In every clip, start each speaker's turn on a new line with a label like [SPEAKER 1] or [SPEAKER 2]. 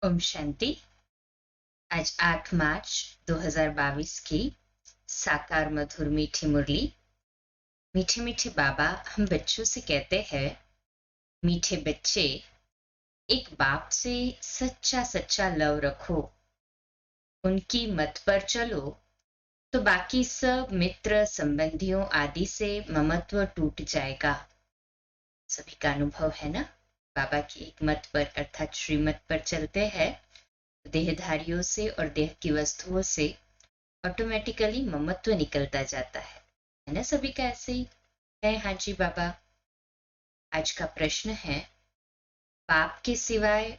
[SPEAKER 1] ओम शांति। आज 8 मार्च 2022 की साकार मधुर मीठी मुरली। मीठे मीठे बाबा हम बच्चों से कहते हैं, मीठे बच्चे, एक बाप से सच्चा सच्चा लव रखो, उनकी मत पर चलो तो बाकी सब मित्र संबंधियों आदि से ममत्व टूट जाएगा। सभी का अनुभव है ना। बाबा की एक मत पर अर्थात श्रीमत पर चलते हैं, देहधारियों से और देह की वस्तुओं से ऑटोमेटिकली ममत्व निकलता जाता है ना। सभी का ऐसे ही है। हाँ जी बाबा। आज का प्रश्न है, पाप के सिवाय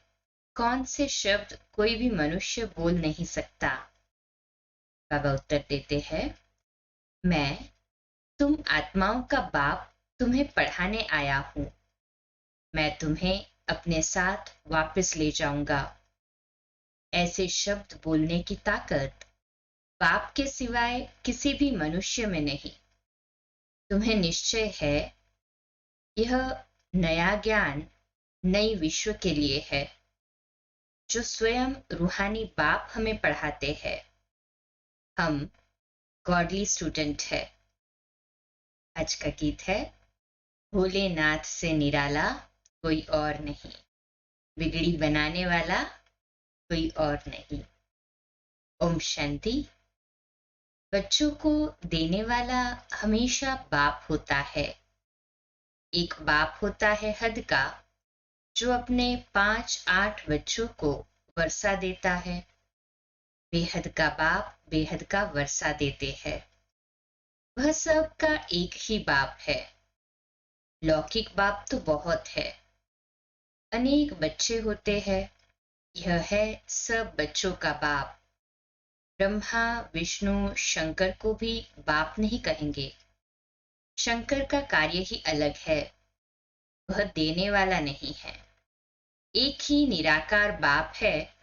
[SPEAKER 1] कौन से शब्द कोई भी मनुष्य बोल नहीं सकता। बाबा उत्तर देते हैं, मैं, तुम आत्माओं का बाप, तुम्हें पढ़ाने आया हूं। मैं तुम्हें अपने साथ वापस ले जाऊंगा। ऐसे शब्द बोलने की ताकत पाप के सिवाय किसी भी मनुष्य में नहीं। तुम्हें निश्चय है, यह नया ज्ञान नई विश्व के लिए है, जो स्वयं रूहानी बाप हमें पढ़ाते हैं। हम गॉडली स्टूडेंट है। आज का गीत है, भोलेनाथ से निराला कोई और नहीं, बिगड़ी बनाने वाला कोई और नहीं। ओम शांति। बच्चों को देने वाला हमेशा बाप होता है। एक बाप होता है हद का, जो अपने 5-8 बच्चों को वर्षा देता है। बेहद का बाप बेहद का वर्षा देते हैं। वह सबका एक ही बाप है। लौकिक बाप तो बहुत है, अनेक बच्चे होते हैं। यह है सब बच्चों का बाप। ब्रह्मा विष्णु शंकर को भी बाप नहीं कहेंगे। शंकर का कार्य ही अलग है, वह देने वाला नहीं है। एक ही निराकार बाप है,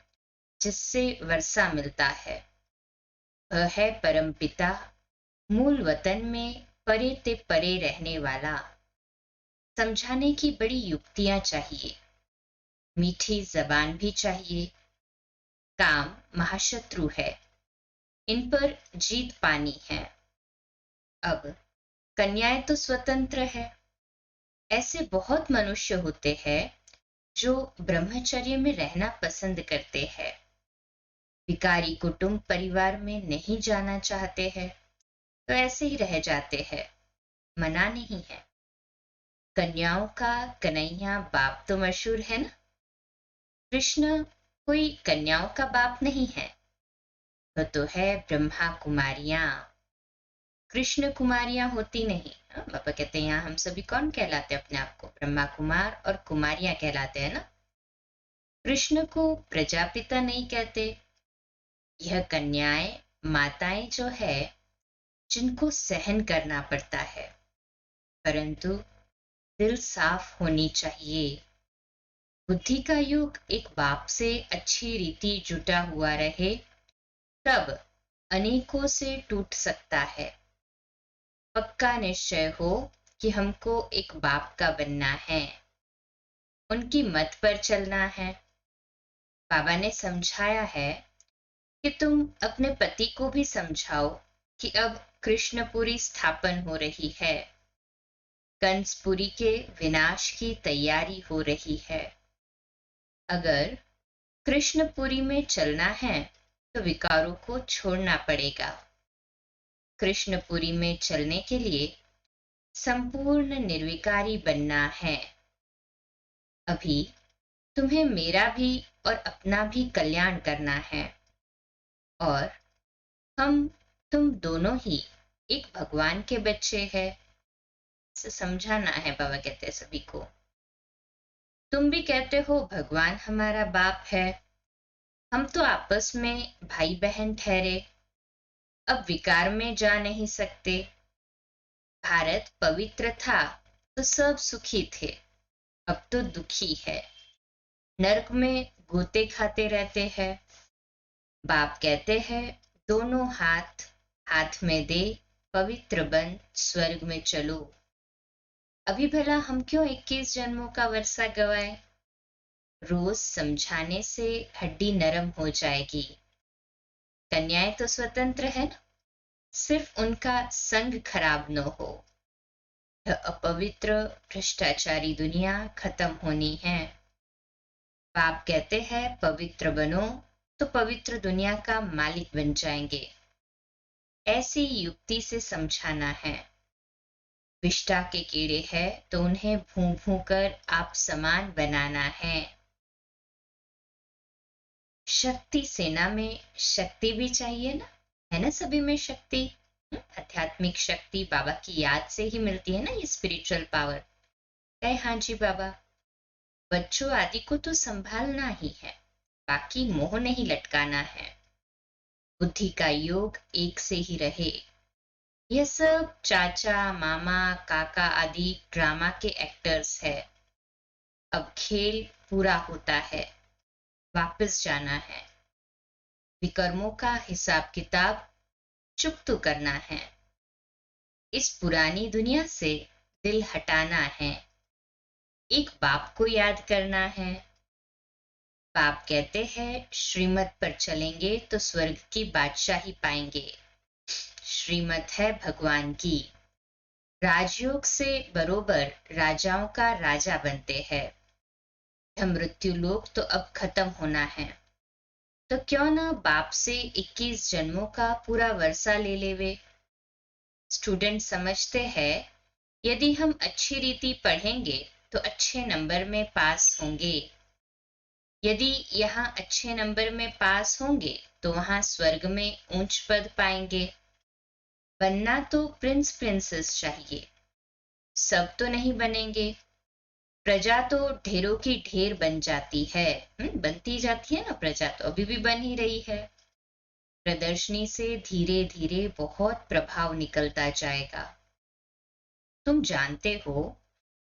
[SPEAKER 1] जिससे वर्षा मिलता है। वह है परम पिता, मूल वतन में परे ते परे रहने वाला। समझाने की बड़ी युक्तियां चाहिए, मीठी जबान भी चाहिए। काम महाशत्रु है, इन पर जीत पानी है। अब कन्याएं तो स्वतंत्र है। ऐसे बहुत मनुष्य होते हैं जो ब्रह्मचर्य में रहना पसंद करते हैं, विकारी कुटुंब परिवार में नहीं जाना चाहते हैं, तो ऐसे ही रह जाते हैं। मना नहीं है। कन्याओं का कन्हैया बाप तो मशहूर है ना। कृष्ण कोई कन्याओं का बाप नहीं है, वह तो है ब्रह्मा कुमारियां। कृष्ण कुमारियां होती नहीं। पापा कहते हैं, यहाँ हम सभी कौन कहलाते हैं अपने आप को? ब्रह्मा कुमार और कुमारियां कहलाते हैं ना। कृष्ण को प्रजापिता नहीं कहते। यह कन्याएं माताएं जो है, जिनको सहन करना पड़ता है, परंतु दिल साफ होनी चाहिए। बुद्धि का युग एक बाप से अच्छी रीति जुटा हुआ रहे, तब अनेकों से टूट सकता है। पक्का निश्चय हो कि हमको एक बाप का बनना है, उनकी मत पर चलना है। बाबा ने समझाया है कि तुम अपने पति को भी समझाओ कि अब कृष्णपुरी स्थापन हो रही है, कंसपुरी के विनाश की तैयारी हो रही है। अगर कृष्णपुरी में चलना है तो विकारों को छोड़ना पड़ेगा। कृष्णपुरी में चलने के लिए संपूर्ण निर्विकारी बनना है। अभी तुम्हें मेरा भी और अपना भी कल्याण करना है, और हम तुम दोनों ही एक भगवान के बच्चे हैं। इसे समझाना है। बाबा कहते हैं सभी को, तुम भी कहते हो भगवान हमारा बाप है, हम तो आपस में भाई बहन ठहरे, अब विकार में जा नहीं सकते। भारत पवित्र था तो सब सुखी थे, अब तो दुखी है, नरक में गोते खाते रहते हैं। बाप कहते हैं, दोनों हाथ हाथ में दे, पवित्र बन स्वर्ग में चलो। अभी भला हम क्यों 21 जन्मों का वर्षा गवाए? रोज समझाने से हड्डी नरम हो जाएगी। कन्याएं तो स्वतंत्र है ना, सिर्फ उनका संग खराब न हो। यह अपवित्र भ्रष्टाचारी दुनिया खत्म होनी है। बाप कहते हैं पवित्र बनो तो पवित्र दुनिया का मालिक बन जाएंगे। ऐसी युक्ति से समझाना है। विष्ठा के कीड़े हैं तो उन्हें भूं भूं कर आप समान बनाना है। शक्ति सेना में शक्ति भी चाहिए ना, है ना, सभी में शक्ति। आध्यात्मिक शक्ति बाबा की याद से ही मिलती है ना, ये स्पिरिचुअल पावर। कहे हाँ जी बाबा, बच्चों आदि को तो संभालना ही है, बाकी मोह नहीं लटकाना है। बुद्धि का योग एक से ही रहे। यह सब चाचा मामा काका आदि ड्रामा के एक्टर्स है। अब खेल पूरा होता है, वापस जाना है। विकर्मों का हिसाब किताब चुकतो करना है। इस पुरानी दुनिया से दिल हटाना है। एक बाप को याद करना है। बाप कहते हैं श्रीमत पर चलेंगे तो स्वर्ग की बादशाही पाएंगे। श्रीमत है भगवान की। राजयोग से बरोबर राजाओं का राजा बनते हैं। मृत्यु लोक तो अब खत्म होना है, तो क्यों ना बाप से 21 जन्मों का पूरा वर्षा ले लेवे। स्टूडेंट समझते हैं यदि हम अच्छी रीति पढ़ेंगे तो अच्छे नंबर में पास होंगे। यदि यहाँ अच्छे नंबर में पास होंगे तो वहां स्वर्ग में ऊंच पद पाएंगे। बनना तो प्रिंस प्रिंसेस चाहिए, सब तो नहीं बनेंगे। प्रजा तो ढेरों की ढेर बन जाती है, बनती जाती है ना प्रजा, तो अभी भी बन ही रही है। प्रदर्शनी से धीरे धीरे बहुत प्रभाव निकलता जाएगा। तुम जानते हो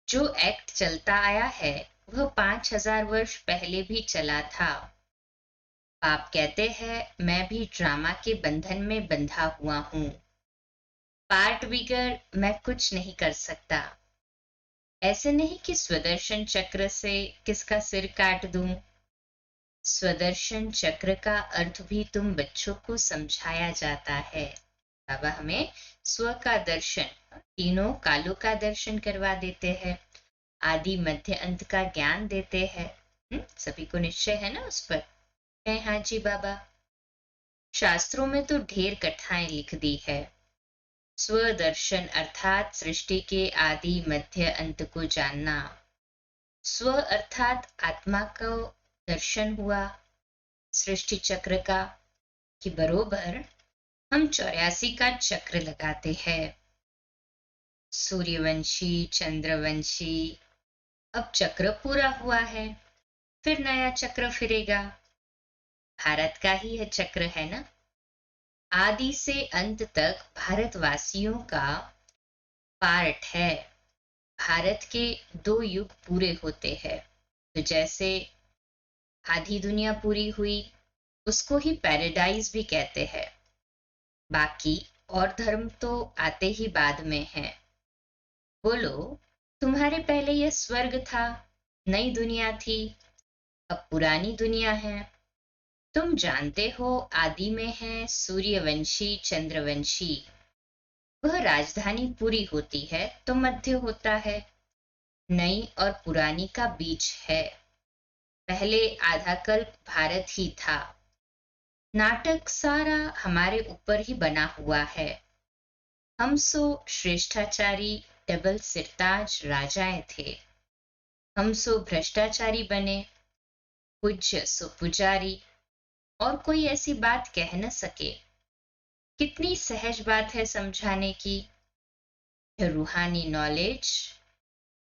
[SPEAKER 1] जो एक्ट चलता आया है वह 5000 वर्ष पहले भी चला था। आप कहते हैं मैं भी ड्रामा के बंधन में बंधा हुआ हूं। पार्ट बिगर मैं कुछ नहीं कर सकता। ऐसे नहीं कि स्वदर्शन चक्र से किसका सिर काट दूं। स्वदर्शन चक्र का अर्थ भी तुम बच्चों को समझाया जाता है। बाबा हमें स्व का दर्शन, तीनों कालों का दर्शन करवा देते हैं। आदि मध्य अंत का ज्ञान देते हैं। सभी को निश्चय है ना उस पर। हाँ जी बाबा। शास्त्रों में तो ढेर कथाएं लिख दी है। स्वदर्शन अर्थात सृष्टि के आदि मध्य अंत को जानना। स्व अर्थात आत्मा का दर्शन हुआ सृष्टि चक्र का, कि बरोबर हम 84 का चक्र लगाते हैं। सूर्यवंशी चंद्रवंशी, अब चक्र पूरा हुआ है, फिर नया चक्र फिरेगा। भारत का ही यह चक्र है ना। आदि से अंत तक भारतवासियों का पार्ट है। भारत के 2 युग पूरे होते हैं, तो जैसे आधी दुनिया पूरी हुई उसको ही पैराडाइज भी कहते हैं। बाकी और धर्म तो आते ही बाद में है। बोलो, तुम्हारे पहले यह स्वर्ग था, नई दुनिया थी, अब पुरानी दुनिया है। तुम जानते हो आदि में है सूर्यवंशी चंद्रवंशी। वह राजधानी पूरी होती है तो मध्य होता है। नई और पुरानी का बीच है। पहले आधा कल्प भारत ही था। नाटक सारा हमारे ऊपर ही बना हुआ है। हम सो श्रेष्ठाचारी डबल सिरताज राजाएं थे। हम सो भ्रष्टाचारी बने, पूज्य सो पुजारी, और कोई ऐसी बात कह न सके। कितनी सहज बात है समझाने की। रूहानी नॉलेज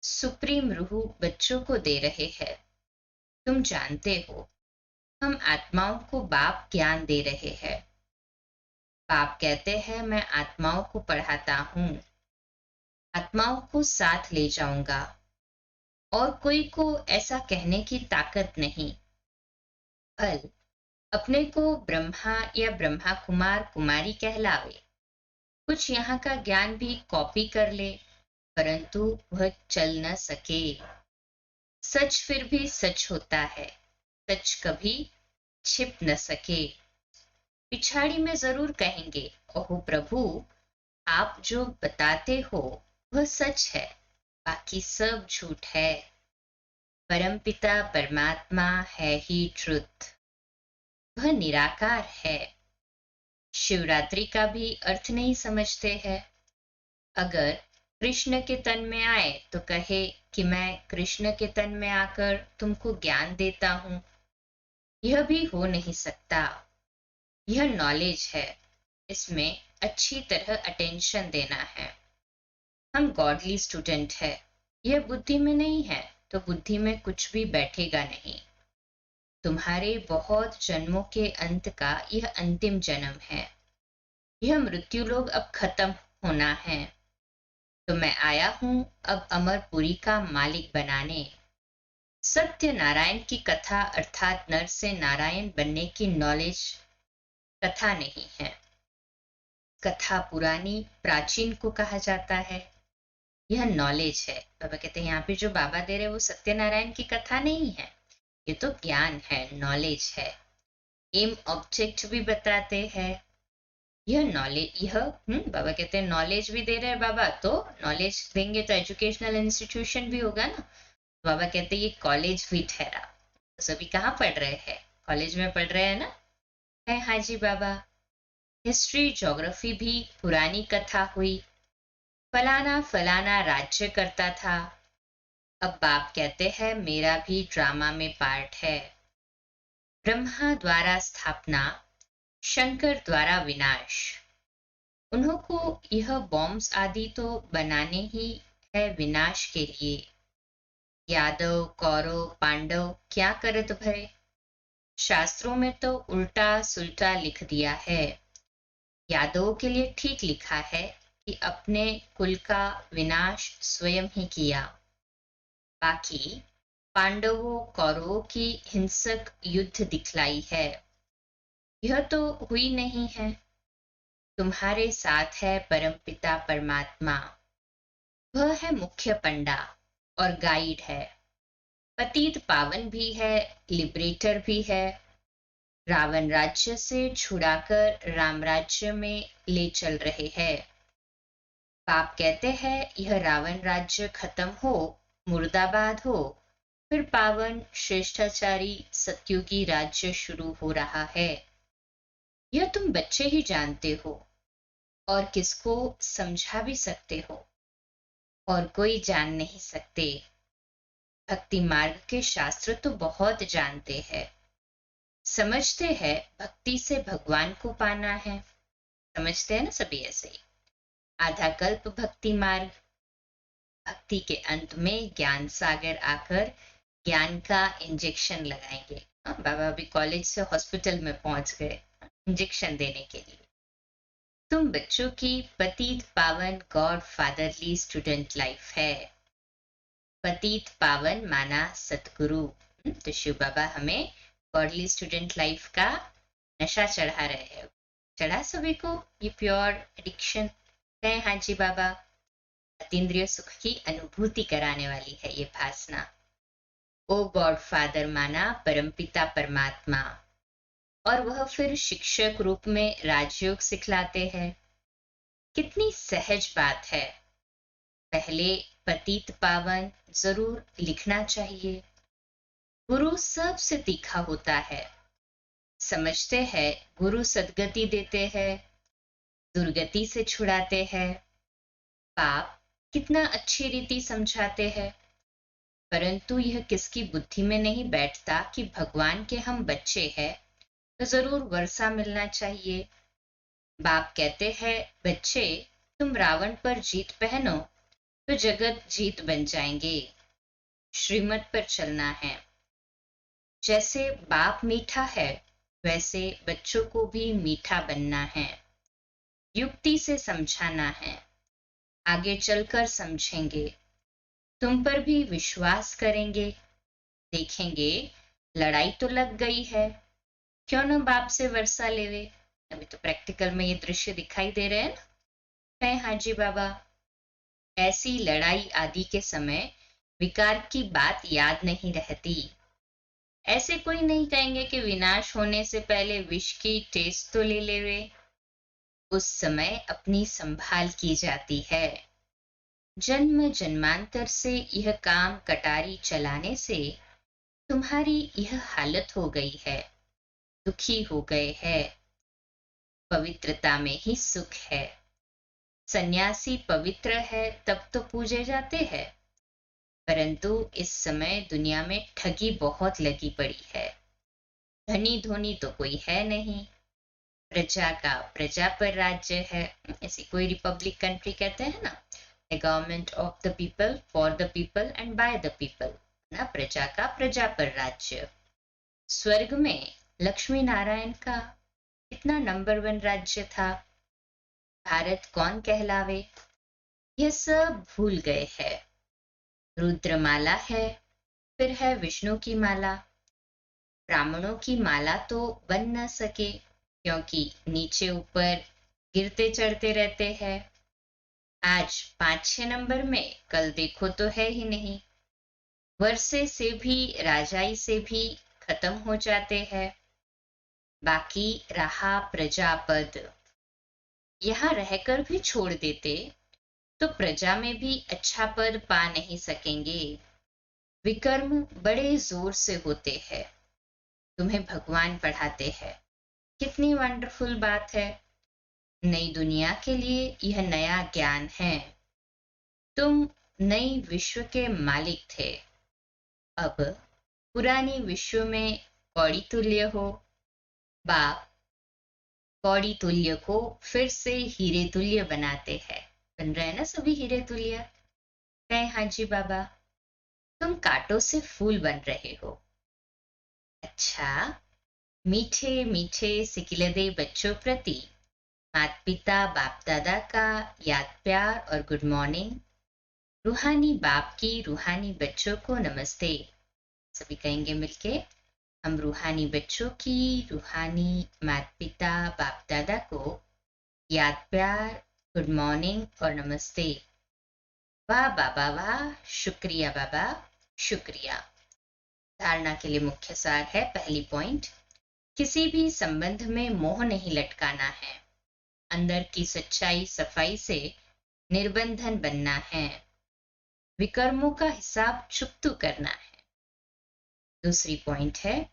[SPEAKER 1] सुप्रीम रूह बच्चों को दे रहे हैं। तुम जानते हो हम आत्माओं को बाप ज्ञान दे रहे हैं। बाप कहते हैं मैं आत्माओं को पढ़ाता हूं, आत्माओं को साथ ले जाऊंगा, और कोई को ऐसा कहने की ताकत नहीं। भल अपने को ब्रह्मा या ब्रह्मा कुमार कुमारी कहलावे, कुछ यहाँ का ज्ञान भी कॉपी कर ले, परंतु वह चल न सके। सच फिर भी सच होता है, सच कभी छिप न सके। पिछाड़ी में जरूर कहेंगे, ओहो प्रभु, आप जो बताते हो वह सच है, बाकी सब झूठ है। परमपिता परमात्मा है ही ट्रुथ, वह निराकार है। शिवरात्रि का भी अर्थ नहीं समझते हैं। अगर कृष्ण के तन में आए तो कहे कि मैं कृष्ण के तन में आकर तुमको ज्ञान देता हूं, यह भी हो नहीं सकता। यह नॉलेज है, इसमें अच्छी तरह अटेंशन देना है। हम गॉडली स्टूडेंट है, यह बुद्धि में नहीं है तो बुद्धि में कुछ भी बैठेगा नहीं। तुम्हारे बहुत जन्मों के अंत का यह अंतिम जन्म है। यह मृत्यु लोग अब खत्म होना है, तो मैं आया हूं अब अमरपुरी का मालिक बनाने। सत्य नारायण की कथा अर्थात नर से नारायण बनने की नॉलेज कथा नहीं है। कथा पुरानी प्राचीन को कहा जाता है, यह नॉलेज है। बाबा कहते हैं यहाँ पे जो बाबा दे रहे वो सत्यनारायण की कथा नहीं है, ये तो ज्ञान है, नॉलेज है। एम ऑब्जेक्ट भी बताते हैं। यह नॉलेज, यह बाबा कहते हैं नॉलेज भी दे रहे हैं बाबा, तो नॉलेज देंगे तो एजुकेशनल इंस्टीट्यूशन भी होगा ना। बाबा कहते हैं ये कॉलेज भी ठहरा। तो सभी कहाँ पढ़ रहे हैं? कॉलेज में पढ़ रहे हैं ना। है हाँ जी बाबा। हिस्ट्री ज्योग्राफी भी पुरानी कथा हुई। फलाना फलाना राज्य करता था। अब बाप कहते हैं मेरा भी ड्रामा में पार्ट है। ब्रह्मा द्वारा स्थापना, शंकर द्वारा विनाश। उन्हों को यह बॉम्ब्स आदि तो बनाने ही है विनाश के लिए। यादव कौरव पांडव क्या करे तो भय। शास्त्रों में तो उल्टा सुल्टा लिख दिया है। यादवों के लिए ठीक लिखा है कि अपने कुल का विनाश स्वयं ही किया। बाकी पांडवों कौरवों की हिंसक युद्ध दिखलाई है, यह तो हुई नहीं है। तुम्हारे साथ है परमपिता परमात्मा, वह है मुख्य पंडा और गाइड है। पतित पावन भी है, लिबरेटर भी है। रावण राज्य से छुड़ाकर राम राज्य में ले चल रहे हैं। बाप कहते हैं यह रावण राज्य खत्म हो, मुर्दाबाद हो, फिर पावन श्रेष्ठाचारी सत्युगी राज्य शुरू हो रहा है। यह तुम बच्चे ही जानते हो और किसको समझा भी सकते हो, और कोई जान नहीं सकते। भक्ति मार्ग के शास्त्र तो बहुत जानते हैं, समझते हैं भक्ति से भगवान को पाना है। समझते हैं ना सभी ऐसे ही। आधा कल्प भक्ति मार्ग, भक्ति के अंत में ज्ञान सागर आकर ज्ञान का इंजेक्शन लगाएंगे। बाबा अभी कॉलेज से हॉस्पिटल में पहुंच गए इंजेक्शन देने के लिए। तुम बच्चों की पतित पावन गॉड फादरली स्टूडेंट लाइफ है। पतित पावन माना सतगुरु। तो शिव बाबा हमें गॉडली स्टूडेंट लाइफ का नशा चढ़ा रहे हैं। चढ़ा सभी को ये प्योर एडिक्शन है। हाँ जी बाबा, अतीन्द्रिय सुख की अनुभूति कराने वाली है ये भासना। ओ गॉड फादर माना परमपिता परमात्मा, और वह फिर शिक्षक रूप में राजयोग सिखलाते हैं। कितनी सहज बात है। पहले पतित पावन जरूर लिखना चाहिए। गुरु सबसे तीखा होता है। समझते हैं गुरु सदगति देते हैं, दुर्गति से छुड़ाते हैं। पाप कितना अच्छी रीति समझाते हैं, परंतु यह किसकी बुद्धि में नहीं बैठता कि भगवान के हम बच्चे हैं तो जरूर वर्षा मिलना चाहिए। बाप कहते हैं बच्चे, तुम रावण पर जीत पहनो तो जगत जीत बन जाएंगे। श्रीमत पर चलना है। जैसे बाप मीठा है वैसे बच्चों को भी मीठा बनना है। युक्ति से समझाना है, आगे चलकर समझेंगे। तुम पर भी विश्वास करेंगे। देखेंगे लड़ाई तो लग गई है, क्यों न बाप से वर्षा लेवे। अभी तो प्रैक्टिकल में ये दृश्य दिखाई दे रहे हैं ना। हाँ जी बाबा। ऐसी लड़ाई आदि के समय विकार की बात याद नहीं रहती। ऐसे कोई नहीं कहेंगे कि विनाश होने से पहले विष की टेस्ट तो ले ले वे। उस समय अपनी संभाल की जाती है। जन्म जन्मांतर से यह काम कटारी चलाने से तुम्हारी यह हालत हो गई है, दुखी हो गए है। पवित्रता में ही सुख है। सन्यासी पवित्र है तब तो पूजे जाते हैं, परंतु इस समय दुनिया में ठगी बहुत लगी पड़ी है। धनी धोनी तो कोई है नहीं। प्रजा का प्रजा पर राज्य है, ऐसी कोई रिपब्लिक कंट्री कहते हैं ना, the government of the people, for the people and by the people, ना, प्रजा का प्रजा पर राज्य। स्वर्ग में लक्ष्मी नारायण का कितना नंबर 1 राज्य था। भारत कौन कहलावे, यह सब भूल गए हैं। रुद्रमाला है, फिर है विष्णु की माला। ब्राह्मणों की माला तो बन न सके, क्योंकि नीचे ऊपर गिरते चढ़ते रहते हैं। आज 5-6 नंबर में, कल देखो तो है ही नहीं। वर्षे से भी राजाई से भी खत्म हो जाते हैं। बाकी रहा प्रजापद। यहाँ रहकर भी छोड़ देते तो प्रजा में भी अच्छा पद पा नहीं सकेंगे। विकर्म बड़े जोर से होते हैं, तुम्हें भगवान पढ़ाते हैं। कितनी वंडरफुल बात है। नई दुनिया के लिए यह नया ज्ञान है। तुम नई विश्व के मालिक थे, अब पुरानी विश्व में कौड़ी तुल्य हो। बाप कौड़ी तुल्य को फिर से हीरे तुल्य बनाते हैं। बन रहे ना सभी हीरे तुल्य। कहे हाँ जी बाबा, तुम कांटों से फूल बन रहे हो। अच्छा, मीठे मीठे सिकिलदे बच्चों प्रति माता पिता बाप दादा का याद प्यार और गुड मॉर्निंग। रूहानी बाप की रूहानी बच्चों को नमस्ते। सभी कहेंगे मिलके, हम रूहानी बच्चों की रूहानी माता पिता बाप दादा को याद प्यार, गुड मॉर्निंग और नमस्ते। वाह बाबा वाह, शुक्रिया बाबा, शुक्रिया। धारणा के लिए मुख्य सार है, पहली पॉइंट, किसी भी संबंध में मोह नहीं लटकाना है। अंदर की सच्चाई सफाई से निर्बंधन बनना है। विकर्मों का हिसाब चुकतू करना है। दूसरी पॉइंट है,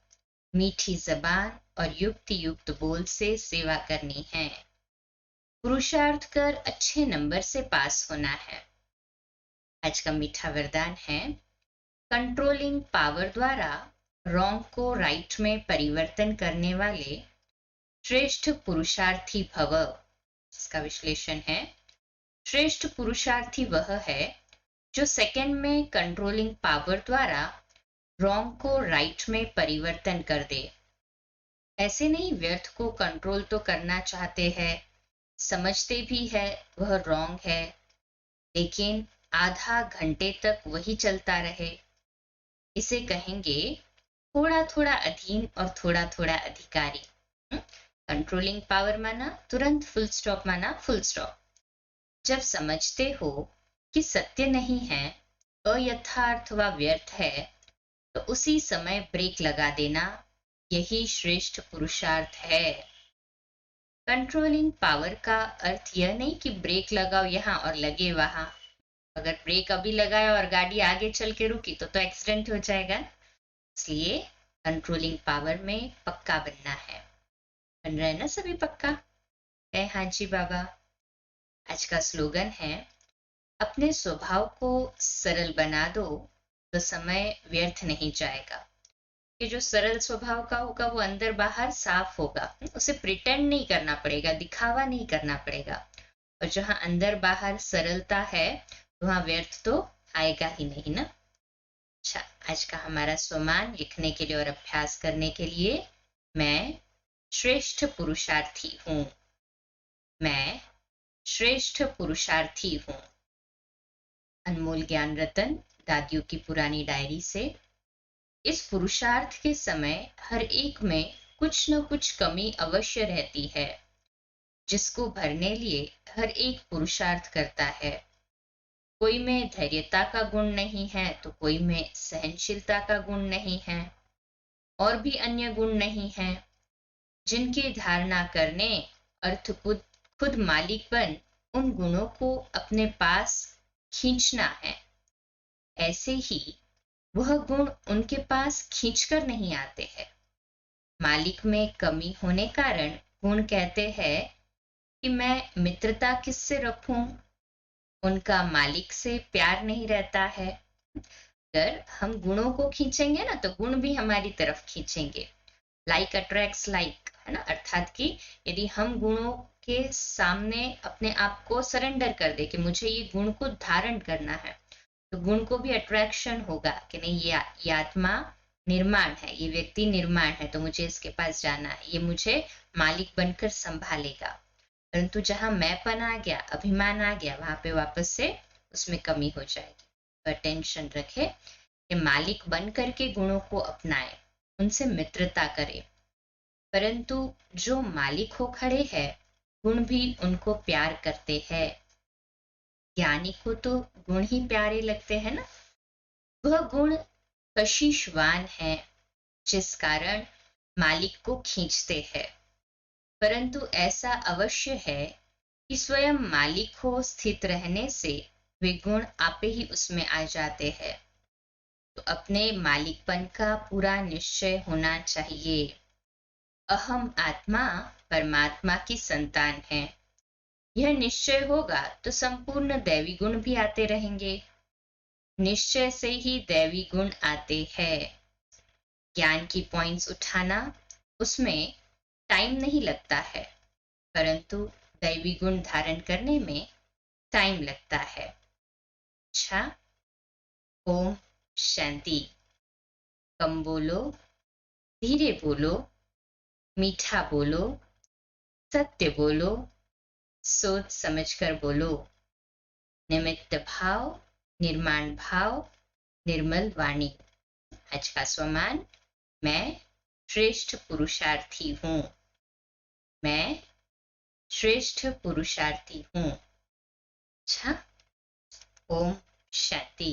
[SPEAKER 1] मीठी जबान और युक्ति युक्त बोल से सेवा करनी है। पुरुषार्थ कर अच्छे नंबर से पास होना है। आज का मीठा वरदान है, कंट्रोलिंग पावर द्वारा रॉन्ग को राइट में परिवर्तन करने वाले श्रेष्ठ पुरुषार्थी भव। इसका विश्लेषण है, श्रेष्ठ पुरुषार्थी वह है जो सेकंड में कंट्रोलिंग पावर द्वारा रॉन्ग को राइट में परिवर्तन कर दे। ऐसे नहीं व्यर्थ को कंट्रोल तो करना चाहते हैं, समझते भी है वह रॉन्ग है, लेकिन आधा घंटे तक वही चलता रहे। इसे कहेंगे थोड़ा थोड़ा अधीन और थोड़ा थोड़ा अधिकारी। कंट्रोलिंग पावर माना तुरंत फुल स्टॉप माना फुल स्टॉप। जब समझते हो कि सत्य नहीं है, अयथार्थ व व्यर्थ है, तो उसी समय ब्रेक लगा देना, यही श्रेष्ठ पुरुषार्थ है। कंट्रोलिंग पावर का अर्थ यह नहीं कि ब्रेक लगाओ यहां और लगे वहां। अगर ब्रेक अभी लगाया और गाड़ी आगे चल के रुकी तो एक्सीडेंट हो जाएगा। इसलिए कंट्रोलिंग पावर में पक्का बनना है। बन रहे ना सभी पक्का? कहे हाँ जी बाबा। आज का स्लोगन है, अपने स्वभाव को सरल बना दो तो समय व्यर्थ नहीं जाएगा। कि जो सरल स्वभाव का होगा वो अंदर बाहर साफ होगा, उसे प्रिटेंड नहीं करना पड़ेगा, दिखावा नहीं करना पड़ेगा। और जहां अंदर बाहर सरलता है वहां व्यर्थ तो आएगा ही नहीं ना। अच्छा, आज का हमारा स्वमान लिखने के लिए और अभ्यास करने के लिए, मैं श्रेष्ठ पुरुषार्थी हूं। मैं श्रेष्ठ पुरुषार्थी हूं। अनमोल ज्ञान रतन दादियों की पुरानी डायरी से। इस पुरुषार्थ के समय हर एक में कुछ न कुछ कमी अवश्य रहती है, जिसको भरने लिए हर एक पुरुषार्थ करता है। कोई में धैर्यता का गुण नहीं है तो कोई में सहनशीलता का गुण नहीं है, और भी अन्य गुण नहीं है जिनकी धारणा करने अर्थ खुद मालिक बन उन गुणों को अपने पास खींचना है। ऐसे ही वह गुण उनके पास खींचकर नहीं आते हैं। मालिक में कमी होने कारण गुण कहते हैं कि मैं मित्रता किससे रखूं, उनका मालिक से प्यार नहीं रहता है। अगर हम गुणों को खींचेंगे ना तो गुण भी हमारी तरफ खींचेंगे। लाइक अट्रैक्ट्स लाइक, है ना, अर्थात कि यदि हम गुणों के सामने अपने आप को सरेंडर कर दे कि मुझे ये गुण को धारण करना है, तो गुण को भी अट्रैक्शन होगा कि नहीं, ये आत्मा निर्माण है, ये व्यक्ति निर्माण है, तो मुझे इसके पास जाना है, ये मुझे मालिक बनकर संभालेगा। परंतु जहां मैंपन आ गया, अभिमान आ गया, वहां पे वापस से उसमें कमी हो जाएगी। तो अटेंशन रखे कि मालिक बन करके गुणों को अपनाए, उनसे मित्रता करे। परंतु जो मालिक हो खड़े हैं, गुण भी उनको प्यार करते हैं। ज्ञानी को तो गुण ही प्यारे लगते हैं ना। वह गुण कशिशवान है जिस कारण मालिक को खींचते हैं। परंतु ऐसा अवश्य है कि स्वयं मालिक हो स्थित रहने से वे गुण आपे ही उसमें आ जाते हैं। तो अपने मालिकपन का पूरा निश्चय होना चाहिए। अहम आत्मा परमात्मा की संतान है, यह निश्चय होगा तो संपूर्ण दैवी गुण भी आते रहेंगे। निश्चय से ही दैवी गुण आते हैं। ज्ञान की पॉइंट्स उठाना, उसमें टाइम नहीं लगता है, परंतु दैवी गुण धारण करने में टाइम लगता है। अच्छा, ओम शांति। कम बोलो, धीरे बोलो, मीठा बोलो, सत्य बोलो, सोच समझकर बोलो। निमित्त भाव, निर्माण भाव, निर्मल वाणी। आज का स्वमान, मैं श्रेष्ठ पुरुषार्थी हूं। मैं श्रेष्ठ पुरुषार्थी हूं। अच्छा, ओम शांति।